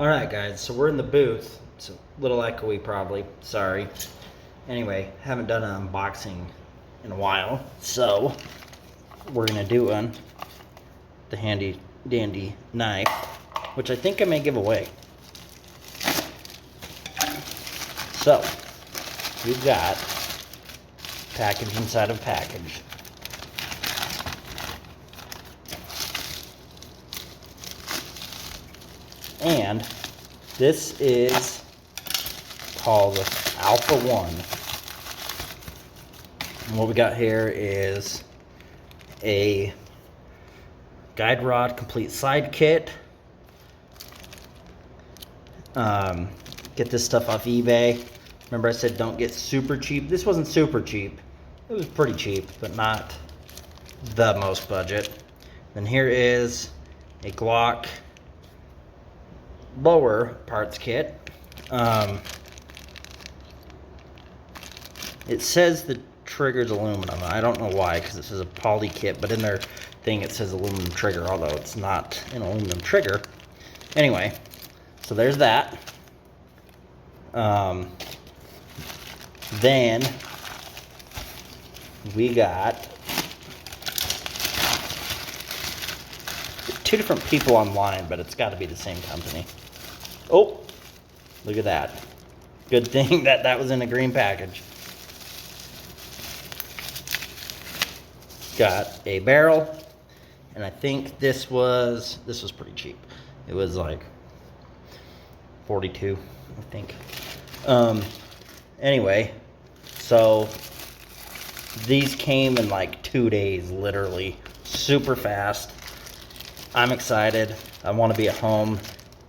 Alright guys, so we're in the booth. It's a little echoey probably, sorry. Anyway, haven't done an unboxing in a while, so we're gonna do the handy dandy knife, which I think I may give away. So, we've got package inside of package. And this is called Alpha 1. And what we got here is a guide rod complete side kit. Get this stuff off eBay. Remember I said don't get super cheap. This wasn't super cheap. It was pretty cheap, but not the most budget. Then here is a Glock lower parts kit. It says the trigger's aluminum. I don't know why, because this is a poly kit, but in their thing it says aluminum trigger, although it's not an aluminum trigger. Anyway, so there's that. Then we got two different people online, but it's got to be the same company. Oh, look at that. Good thing that was in a green package. Got a barrel, and I think this was pretty cheap. It was like 42, I think. Anyway, so these came in like 2 days, literally, super fast. I'm excited. I want to be at home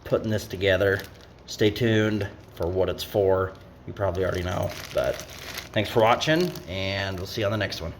putting this together. Stay tuned for what it's for. You probably already know, but thanks for watching, and we'll see you on the next one.